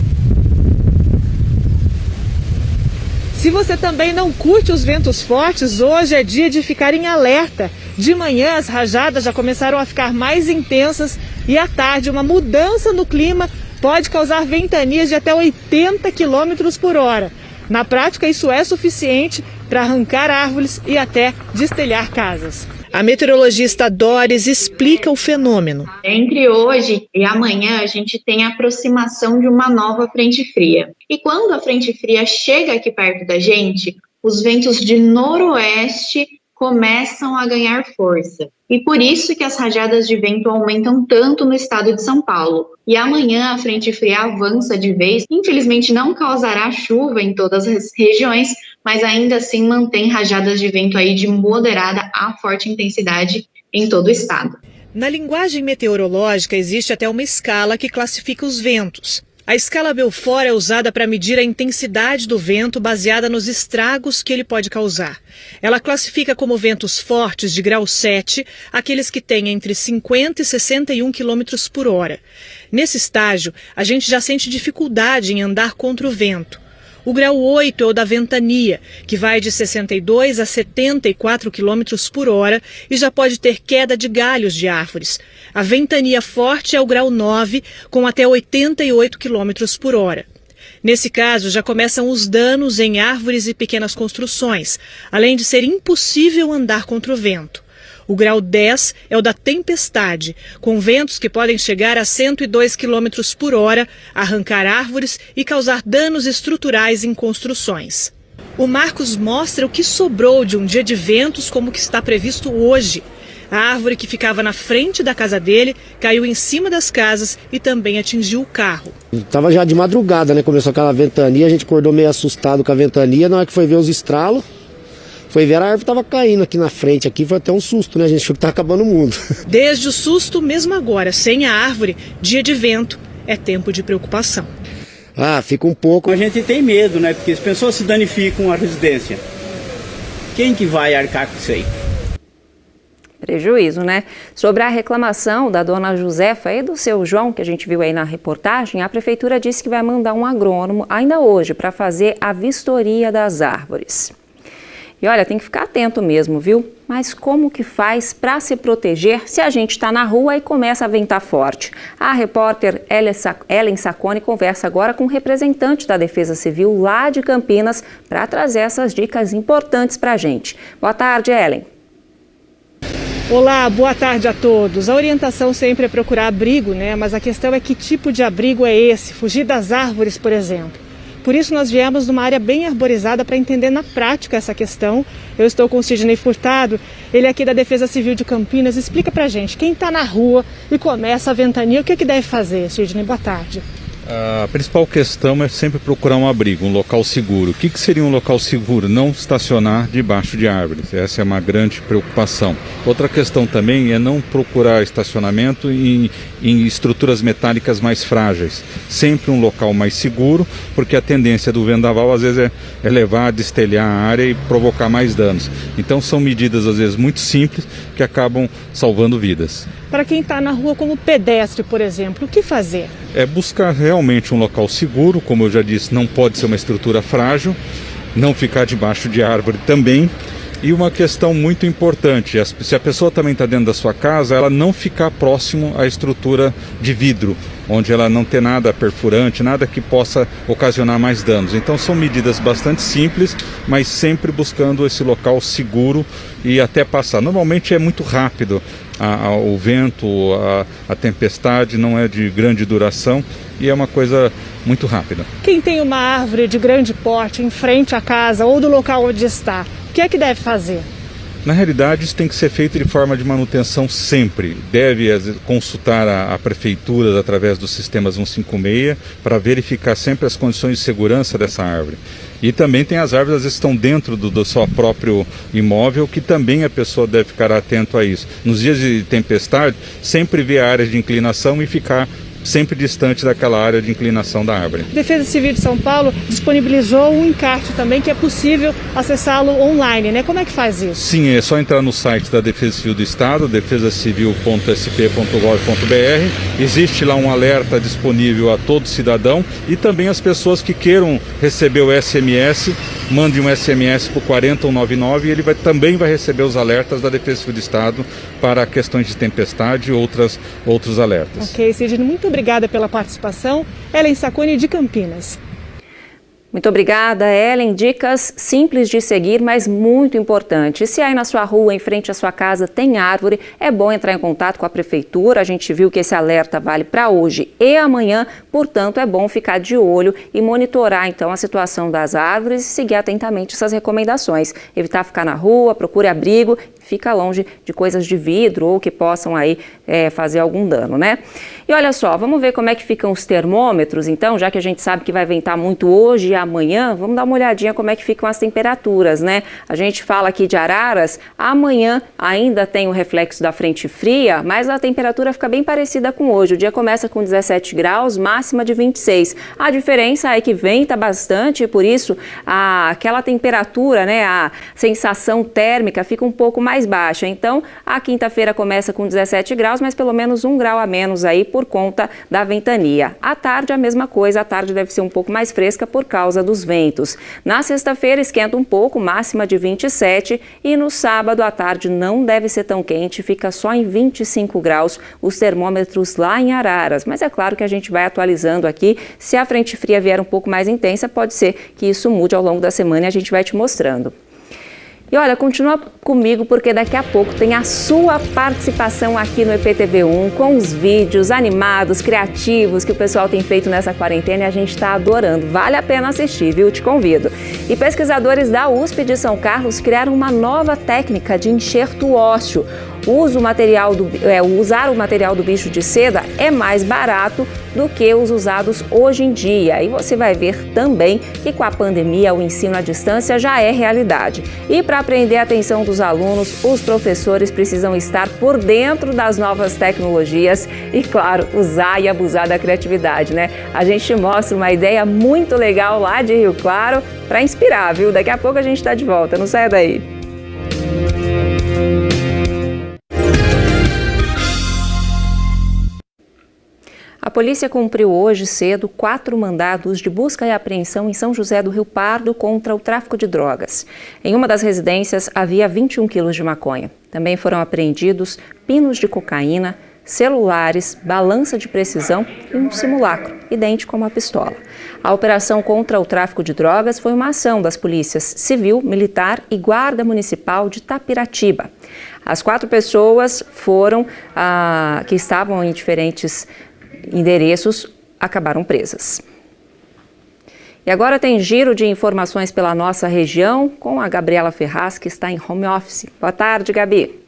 Se você também não curte os ventos fortes, hoje é dia de ficar em alerta. De manhã as rajadas já começaram a ficar mais intensas e à tarde uma mudança no clima pode causar ventanias de até 80 km por hora. Na prática, isso é suficiente para arrancar árvores e até destelhar casas. A meteorologista Doris explica o fenômeno. Entre hoje e amanhã, a gente tem a aproximação de uma nova frente fria. E quando a frente fria chega aqui perto da gente, os ventos de noroeste começam a ganhar força. E por isso que as rajadas de vento aumentam tanto no estado de São Paulo. E amanhã a frente fria avança de vez. Infelizmente não causará chuva em todas as regiões, mas ainda assim mantém rajadas de vento aí de moderada a forte intensidade em todo o estado. Na linguagem meteorológica existe até uma escala que classifica os ventos. A escala Belfort é usada para medir a intensidade do vento baseada nos estragos que ele pode causar. Ela classifica como ventos fortes de grau 7 aqueles que têm entre 50 e 61 km por hora. Nesse estágio, a gente já sente dificuldade em andar contra o vento. O grau 8 é o da ventania, que vai de 62 a 74 km por hora e já pode ter queda de galhos de árvores. A ventania forte é o grau 9, com até 88 km por hora. Nesse caso, já começam os danos em árvores e pequenas construções, além de ser impossível andar contra o vento. O grau 10 é o da tempestade, com ventos que podem chegar a 102 km por hora, arrancar árvores e causar danos estruturais em construções. O Marcos mostra o que sobrou de um dia de ventos como o que está previsto hoje. A árvore que ficava na frente da casa dele caiu em cima das casas e também atingiu o carro. Estava já de madrugada, né? Começou aquela ventania, a gente acordou meio assustado com a ventania. Na hora que foi ver os estralos, foi ver a árvore estava caindo aqui na frente, aqui foi até um susto, né? A gente achou que estava acabando o mundo. Desde o susto, mesmo agora, sem a árvore, dia de vento, é tempo de preocupação. Fica um pouco. A gente tem medo, né? Porque as pessoas se danificam a residência. Quem que vai arcar com isso aí? Prejuízo, né? Sobre a reclamação da dona Josefa e do seu João, que a gente viu aí na reportagem, a prefeitura disse que vai mandar um agrônomo ainda hoje para fazer a vistoria das árvores. E olha, tem que ficar atento mesmo, viu? Mas como que faz para se proteger se a gente está na rua e começa a ventar forte? A repórter Ellen Sacconi conversa agora com um representante da Defesa Civil lá de Campinas para trazer essas dicas importantes para a gente. Boa tarde, Ellen. Olá, boa tarde a todos. A orientação sempre é procurar abrigo, né? Mas a questão é que tipo de abrigo é esse? Fugir das árvores, por exemplo. Por isso nós viemos numa área bem arborizada para entender na prática essa questão. Eu estou com o Sidney Furtado, ele é aqui da Defesa Civil de Campinas. Explica pra gente, quem está na rua e começa a ventania, o que deve fazer, Sidney? Boa tarde. A principal questão é sempre procurar um abrigo, um local seguro. O que seria um local seguro? Não estacionar debaixo de árvores. Essa é uma grande preocupação. Outra questão também é não procurar estacionamento em estruturas metálicas mais frágeis. Sempre um local mais seguro, porque a tendência do vendaval às vezes é levar, destelhar a área e provocar mais danos. Então são medidas às vezes muito simples que acabam salvando vidas. Para quem está na rua como pedestre, por exemplo, o que fazer? É buscar realmente um local seguro, como eu já disse, não pode ser uma estrutura frágil, não ficar debaixo de árvore também. E uma questão muito importante, se a pessoa também está dentro da sua casa, ela não ficar próximo à estrutura de vidro, onde ela não tem nada perfurante, nada que possa ocasionar mais danos. Então são medidas bastante simples, mas sempre buscando esse local seguro e até passar. Normalmente é muito rápido o vento, a tempestade, não é de grande duração e é uma coisa muito rápida. Quem tem uma árvore de grande porte em frente à casa ou do local onde está, o que é que deve fazer? Na realidade, isso tem que ser feito de forma de manutenção sempre. Deve consultar a prefeitura através dos sistemas 156 para verificar sempre as condições de segurança dessa árvore. E também tem as árvores, às vezes estão dentro do seu próprio imóvel, que também a pessoa deve ficar atento a isso. Nos dias de tempestade, sempre ver a área de inclinação e ficar sempre distante daquela área de inclinação da árvore. A Defesa Civil de São Paulo disponibilizou um encarte também que é possível acessá-lo online, né? Como é que faz isso? Sim, é só entrar no site da Defesa Civil do Estado, defesacivil.sp.gov.br. Existe lá um alerta disponível a todo cidadão e também as pessoas que queiram receber o SMS, mande um SMS para o 40199 e ele também vai receber os alertas da Defesa Civil do Estado para questões de tempestade e outros alertas. Ok, Sidney, muito obrigada pela participação. Ellen Sacconi, de Campinas. Muito obrigada, Ellen. Dicas simples de seguir, mas muito importantes. Se aí na sua rua, em frente à sua casa, tem árvore, é bom entrar em contato com a prefeitura. A gente viu que esse alerta vale para hoje e amanhã, portanto, é bom ficar de olho e monitorar, então, a situação das árvores e seguir atentamente essas recomendações. Evitar ficar na rua, procure abrigo, fica longe de coisas de vidro ou que possam aí fazer algum dano, né? E olha só, vamos ver como é que ficam os termômetros, então, já que a gente sabe que vai ventar muito hoje e amanhã, vamos dar uma olhadinha como é que ficam as temperaturas, né? A gente fala aqui de Araras, amanhã ainda tem o reflexo da frente fria, mas a temperatura fica bem parecida com hoje. O dia começa com 17 graus, máxima de 26. A diferença é que venta bastante e por isso aquela temperatura, né, a sensação térmica fica um pouco mais baixa. Então, a quinta-feira começa com 17 graus, mas pelo menos 1 grau a menos aí por conta da ventania. À tarde, a mesma coisa, a tarde deve ser um pouco mais fresca por causa causa dos ventos. Na sexta-feira esquenta um pouco, máxima de 27, e no sábado à tarde não deve ser tão quente, fica só em 25 graus os termômetros lá em Araras. Mas é claro que a gente vai atualizando aqui. Se a frente fria vier um pouco mais intensa, pode ser que isso mude ao longo da semana e a gente vai te mostrando. E olha, continua comigo porque daqui a pouco tem a sua participação aqui no EPTV1 com os vídeos animados, criativos que o pessoal tem feito nessa quarentena e a gente está adorando. Vale a pena assistir, viu? Te convido. E pesquisadores da USP de São Carlos criaram uma nova técnica de enxerto ósseo. Usar o material do bicho de seda é mais barato do que os usados hoje em dia. E você vai ver também que com a pandemia o ensino à distância já é realidade. E para prender a atenção dos alunos, os professores precisam estar por dentro das novas tecnologias e, claro, usar e abusar da criatividade, né? A gente mostra uma ideia muito legal lá de Rio Claro para inspirar, viu? Daqui a pouco a gente está de volta, não saia daí. A polícia cumpriu hoje cedo 4 mandados de busca e apreensão em São José do Rio Pardo contra o tráfico de drogas. Em uma das residências havia 21 quilos de maconha. Também foram apreendidos pinos de cocaína, celulares, balança de precisão e um simulacro, idêntico a uma pistola. A operação contra o tráfico de drogas foi uma ação das polícias civil, militar e guarda municipal de Tapiratiba. As 4 pessoas que estavam em diferentes endereços acabaram presas. E agora tem giro de informações pela nossa região com a Gabriela Ferraz, que está em home office. Boa tarde, Gabi.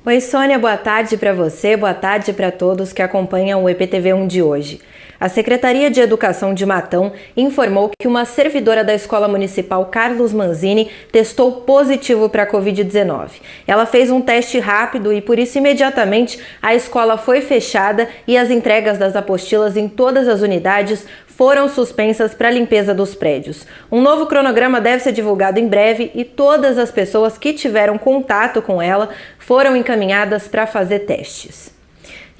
Oi, Sônia, boa tarde para você, boa tarde para todos que acompanham o EPTV1 de hoje. A Secretaria de Educação de Matão informou que uma servidora da Escola Municipal Carlos Manzini testou positivo para a Covid-19. Ela fez um teste rápido e, por isso, imediatamente, a escola foi fechada e as entregas das apostilas em todas as unidades foram suspensas para a limpeza dos prédios. Um novo cronograma deve ser divulgado em breve e todas as pessoas que tiveram contato com ela foram encaminhadas para fazer testes.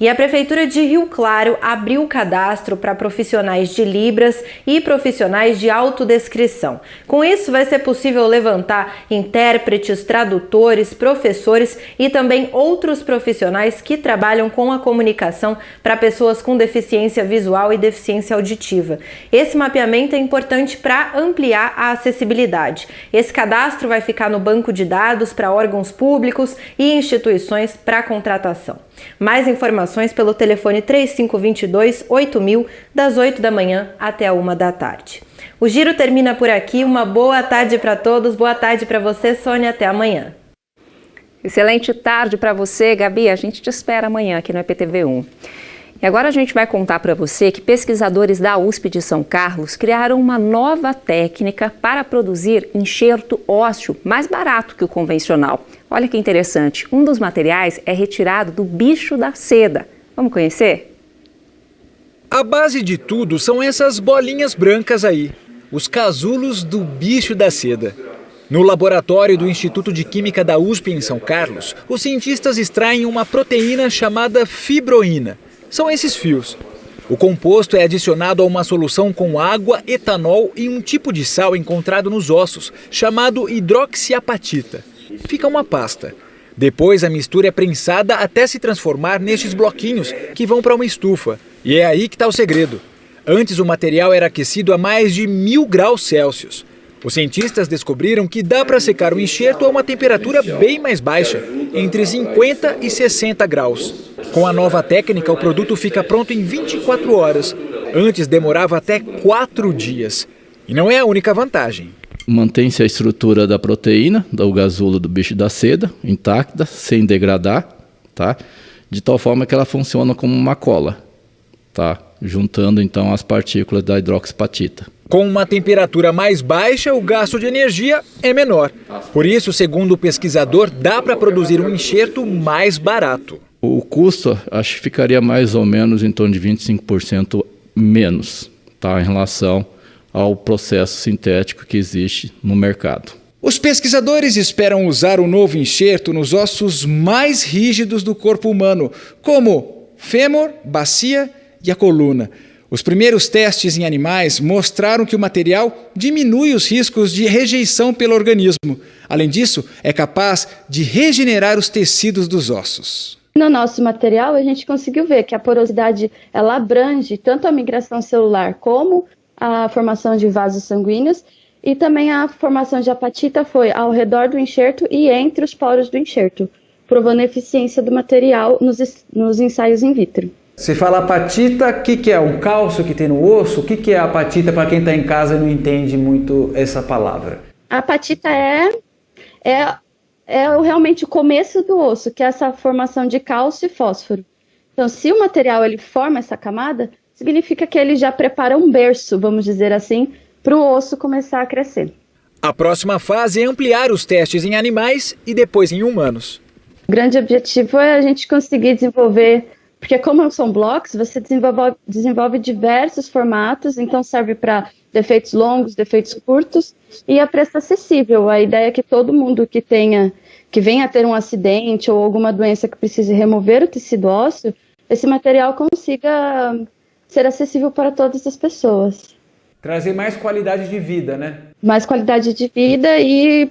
E a Prefeitura de Rio Claro abriu o cadastro para profissionais de Libras e profissionais de autodescrição. Com isso, vai ser possível levantar intérpretes, tradutores, professores e também outros profissionais que trabalham com a comunicação para pessoas com deficiência visual e deficiência auditiva. Esse mapeamento é importante para ampliar a acessibilidade. Esse cadastro vai ficar no banco de dados para órgãos públicos e instituições para contratação. Mais informações pelo telefone 3522-8000, das 8 da manhã até a 1 da tarde. O giro termina por aqui. Uma boa tarde para todos. Boa tarde para você, Sônia. Até amanhã. Excelente tarde para você, Gabi. A gente te espera amanhã aqui no EPTV1. E agora a gente vai contar para você que pesquisadores da USP de São Carlos criaram uma nova técnica para produzir enxerto ósseo mais barato que o convencional. Olha que interessante, um dos materiais é retirado do bicho da seda. Vamos conhecer? A base de tudo são essas bolinhas brancas aí, os casulos do bicho da seda. No laboratório do Instituto de Química da USP em São Carlos, os cientistas extraem uma proteína chamada fibroína. São esses fios. O composto é adicionado a uma solução com água, etanol e um tipo de sal encontrado nos ossos, chamado hidroxiapatita. Fica uma pasta. Depois a mistura é prensada até se transformar nestes bloquinhos que vão para uma estufa. E é aí que está o segredo. Antes o material era aquecido a mais de 1000 graus Celsius. Os cientistas descobriram que dá para secar o enxerto a uma temperatura bem mais baixa, entre 50 e 60 graus. Com a nova técnica, o produto fica pronto em 24 horas. Antes demorava até 4 dias. E não é a única vantagem. Mantém-se a estrutura da proteína, do gasulo do bicho da seda, intacta, sem degradar, tá? De tal forma que ela funciona como uma cola, tá? Juntando então as partículas da hidroxiapatita. Com uma temperatura mais baixa, o gasto de energia é menor. Por isso, segundo o pesquisador, dá para produzir um enxerto mais barato. O custo, acho que ficaria mais ou menos em torno de 25% menos, tá? Em relação ao processo sintético que existe no mercado. Os pesquisadores esperam usar o novo enxerto nos ossos mais rígidos do corpo humano, como fêmur, bacia e a coluna. Os primeiros testes em animais mostraram que o material diminui os riscos de rejeição pelo organismo. Além disso, é capaz de regenerar os tecidos dos ossos. No nosso material, a gente conseguiu ver que a porosidade ela abrange tanto a migração celular como a formação de vasos sanguíneos, e também a formação de apatita foi ao redor do enxerto e entre os poros do enxerto, provando a eficiência do material nos ensaios in vitro. Você fala apatita, o que é? Um cálcio que tem no osso? O que é apatita para quem está em casa e não entende muito essa palavra? A apatita é realmente o começo do osso, que é essa formação de cálcio e fósforo. Então, se o material ele forma essa camada, significa que ele já prepara um berço, vamos dizer assim, para o osso começar a crescer. A próxima fase é ampliar os testes em animais e depois em humanos. O grande objetivo é a gente conseguir desenvolver, porque como são blocos, você desenvolve diversos formatos, então serve para defeitos longos, defeitos curtos e a preço acessível. A ideia é que todo mundo que venha a ter um acidente ou alguma doença que precise remover o tecido ósseo, esse material consiga ser acessível para todas as pessoas. Trazer mais qualidade de vida, né? Mais qualidade de vida e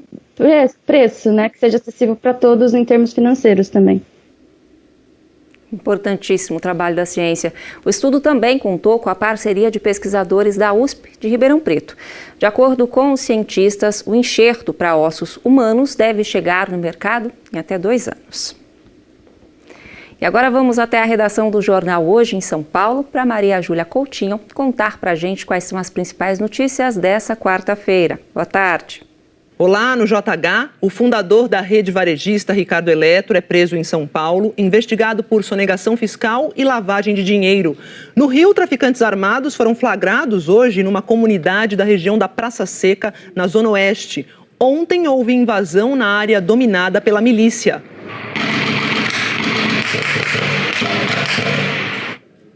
preço, né? Que seja acessível para todos em termos financeiros também. Importantíssimo o trabalho da ciência. O estudo também contou com a parceria de pesquisadores da USP de Ribeirão Preto. De acordo com os cientistas, o enxerto para ossos humanos deve chegar no mercado em até 2 anos. E agora vamos até a redação do Jornal Hoje em São Paulo para Maria Júlia Coutinho contar para a gente quais são as principais notícias dessa quarta-feira. Boa tarde. Olá, no JH, o fundador da rede varejista Ricardo Eletro é preso em São Paulo, investigado por sonegação fiscal e lavagem de dinheiro. No Rio, traficantes armados foram flagrados hoje numa comunidade da região da Praça Seca, na Zona Oeste. Ontem houve invasão na área dominada pela milícia.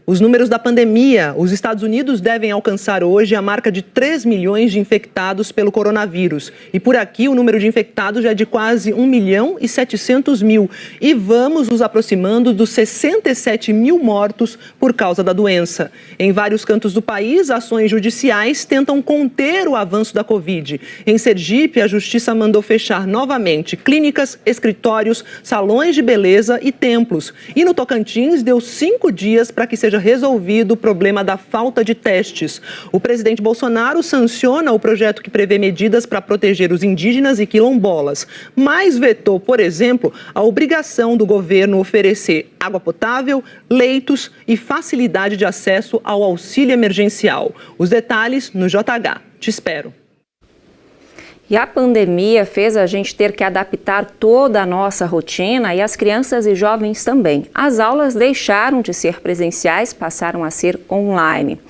Os números da pandemia. Os Estados Unidos devem alcançar hoje a marca de 3 milhões de infectados pelo coronavírus. E por aqui o número de infectados já é de quase 1.700.000. E vamos nos aproximando dos 67 mil mortos por causa da doença. Em vários cantos do país, ações judiciais tentam conter o avanço da Covid. Em Sergipe, a Justiça mandou fechar novamente clínicas, escritórios, salões de beleza e templos. E no Tocantins, deu 5 dias para que seja resolvido o problema da falta de testes. O presidente Bolsonaro sanciona o projeto que prevê medidas para proteger os indígenas e quilombolas, mas vetou, por exemplo, a obrigação do governo oferecer água potável, leitos e facilidade de acesso ao auxílio emergencial. Os detalhes no JH. Te espero. E a pandemia fez a gente ter que adaptar toda a nossa rotina e as crianças e jovens também. As aulas deixaram de ser presenciais, passaram a ser online.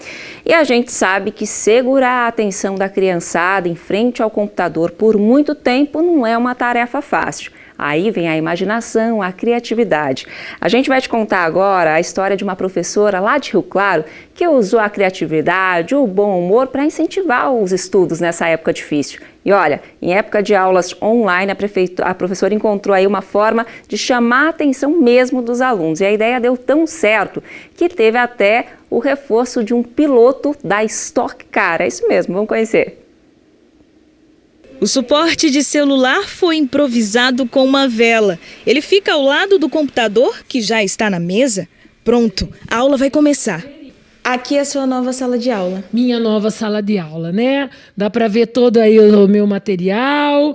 E a gente sabe que segurar a atenção da criançada em frente ao computador por muito tempo não é uma tarefa fácil. Aí vem a imaginação, a criatividade. A gente vai te contar agora a história de uma professora lá de Rio Claro que usou a criatividade, o bom humor para incentivar os estudos nessa época difícil. E olha, em época de aulas online, a professora encontrou aí uma forma de chamar a atenção mesmo dos alunos. E a ideia deu tão certo que teve até o reforço de um piloto da Stock Car. É isso mesmo, vamos conhecer. O suporte de celular foi improvisado com uma vela. Ele fica ao lado do computador, que já está na mesa. Pronto, a aula vai começar. Aqui é a sua nova sala de aula. Minha nova sala de aula, né? Dá para ver todo aí o meu material,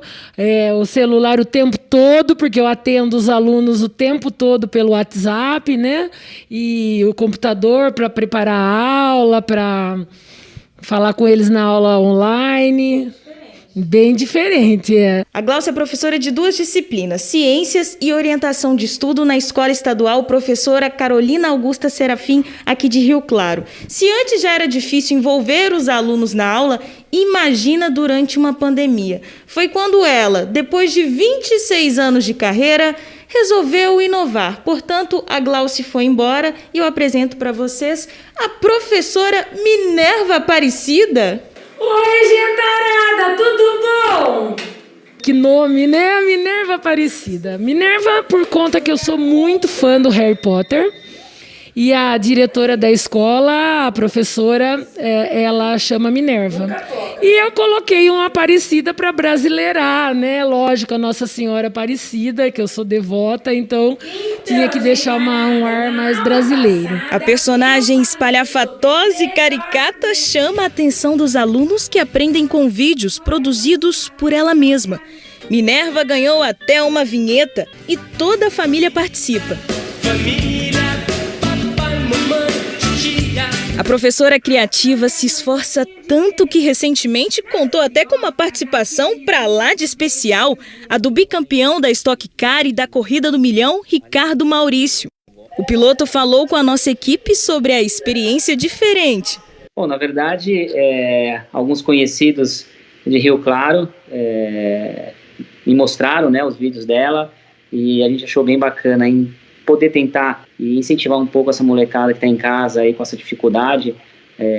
o celular o tempo todo, porque eu atendo os alunos o tempo todo pelo WhatsApp, né? E o computador para preparar a aula, para falar com eles na aula online. Bem diferente, é. A Glaucia é professora de 2 disciplinas, Ciências e Orientação de Estudo na Escola Estadual Professora Carolina Augusta Serafim, aqui de Rio Claro. Se antes já era difícil envolver os alunos na aula, imagina durante uma pandemia. Foi quando ela, depois de 26 anos de carreira, resolveu inovar. Portanto, a Glaucia foi embora e eu apresento para vocês a professora Minerva Aparecida. Oi, gentarada, tudo bom? Que nome, né? Minerva Aparecida. Minerva por conta que eu sou muito fã do Harry Potter. E a diretora da escola, a professora, ela chama Minerva. E eu coloquei uma Aparecida para brasileirar, né? Lógico, a Nossa Senhora Aparecida, que eu sou devota, então tinha que deixar um ar mais brasileiro. A personagem espalhafatosa e caricata chama a atenção dos alunos que aprendem com vídeos produzidos por ela mesma. Minerva ganhou até uma vinheta e toda a família participa. A professora criativa se esforça tanto que recentemente contou até com uma participação pra lá de especial, a do bicampeão da Stock Car e da Corrida do Milhão, Ricardo Maurício. O piloto falou com a nossa equipe sobre a experiência diferente. Bom, na verdade, alguns conhecidos de Rio Claro me mostraram, né, os vídeos dela, e a gente achou bem bacana em poder tentar e incentivar um pouco essa molecada que está em casa aí com essa dificuldade,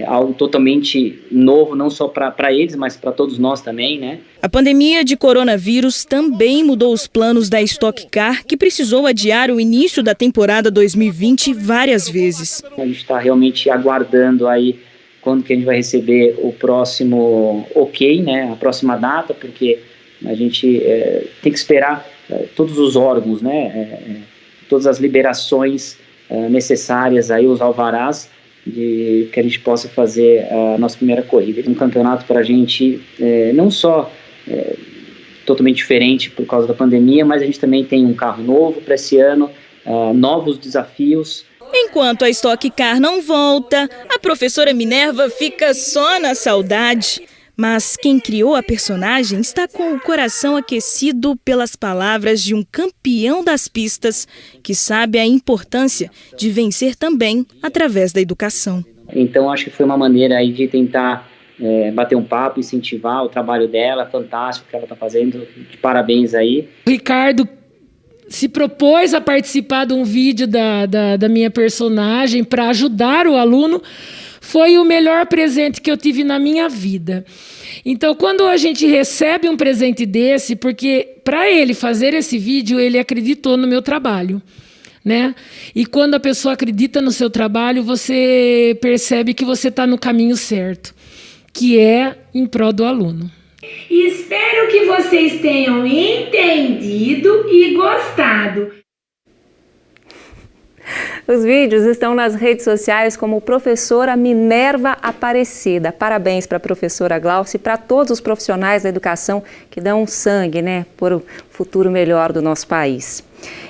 algo totalmente novo, não só para eles, mas para todos nós também, né? A pandemia de coronavírus também mudou os planos da Stock Car, que precisou adiar o início da temporada 2020 várias vezes. A gente está realmente aguardando aí quando que a gente vai receber o próximo ok, né? A próxima data, porque a gente tem que esperar todos os órgãos, né? Todas as liberações necessárias, aí, os alvarás, de que a gente possa fazer a nossa primeira corrida. Um campeonato para a gente não só totalmente diferente por causa da pandemia, mas a gente também tem um carro novo para esse ano, novos desafios. Enquanto a Stock Car não volta, a professora Minerva fica só na saudade. Mas quem criou a personagem está com o coração aquecido pelas palavras de um campeão das pistas que sabe a importância de vencer também através da educação. Então acho que foi uma maneira aí de tentar bater um papo, incentivar o trabalho dela, fantástico que ela está fazendo, de parabéns aí. O Ricardo se propôs a participar de um vídeo da minha personagem para ajudar o aluno. Foi o melhor presente que eu tive na minha vida. Então, quando a gente recebe um presente desse, porque para ele fazer esse vídeo, ele acreditou no meu trabalho, né? E quando a pessoa acredita no seu trabalho, você percebe que você está no caminho certo, que é em prol do aluno. Espero que vocês tenham entendido e gostado. Os vídeos estão nas redes sociais como professora Minerva Aparecida. Parabéns para a professora Glaucia e para todos os profissionais da educação que dão sangue, né, por um futuro melhor do nosso país.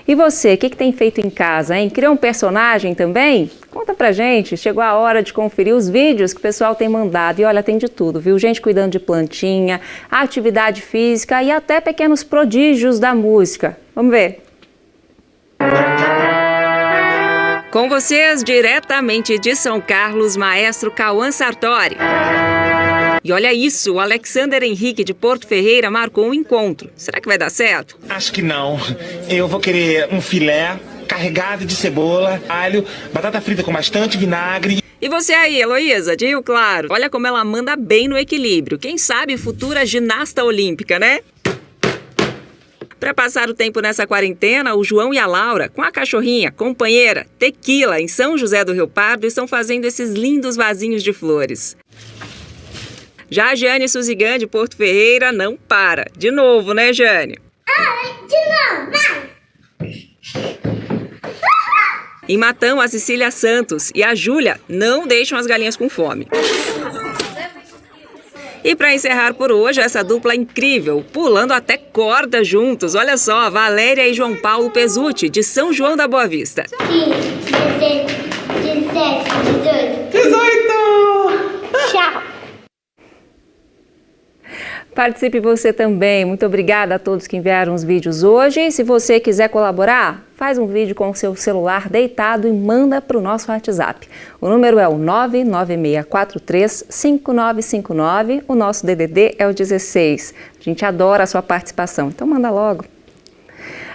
E você, o que tem feito em casa, hein? Criou um personagem também? Conta pra gente, chegou a hora de conferir os vídeos que o pessoal tem mandado. E olha, tem de tudo, viu? Gente cuidando de plantinha, atividade física e até pequenos prodígios da música. Vamos ver. Com vocês, diretamente de São Carlos, maestro Cauã Sartori. E olha isso, o Alexander Henrique de Porto Ferreira marcou um encontro. Será que vai dar certo? Acho que não. Eu vou querer um filé carregado de cebola, alho, batata frita com bastante vinagre. E você aí, Heloísa, de Rio Claro? Olha como ela manda bem no equilíbrio. Quem sabe futura ginasta olímpica, né? Para passar o tempo nessa quarentena, o João e a Laura, com a cachorrinha, companheira, Tequila, em São José do Rio Pardo, estão fazendo esses lindos vasinhos de flores. Já a Jane Suzigan, de Porto Ferreira, não para. De novo, né, Jane? De novo, vai! Em Matão, a Cecília Santos e a Júlia não deixam as galinhas com fome. E para encerrar por hoje, essa dupla incrível, pulando até corda juntos. Olha só, Valéria e João Paulo Pesutti, de São João da Boa Vista. 15, 16, 17, 18. 18! Tchau! Participe você também. Muito obrigada a todos que enviaram os vídeos hoje. E se você quiser colaborar, faz um vídeo com o seu celular deitado e manda para o nosso WhatsApp. O número é o 996435959. O nosso DDD é o 16. A gente adora a sua participação, então manda logo.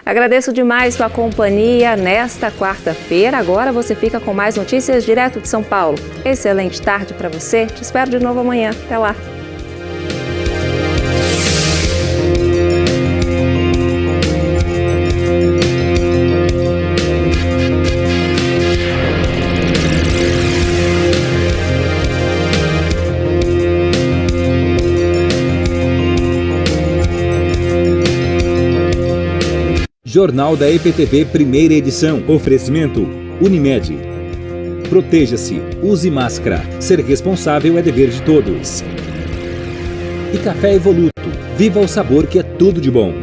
Agradeço demais sua companhia nesta quarta-feira. Agora você fica com mais notícias direto de São Paulo. Excelente tarde para você. Te espero de novo amanhã. Até lá. Jornal da EPTV, primeira edição. Oferecimento Unimed. Proteja-se, use máscara. Ser responsável é dever de todos. E Café Evoluto. Viva o sabor que é tudo de bom.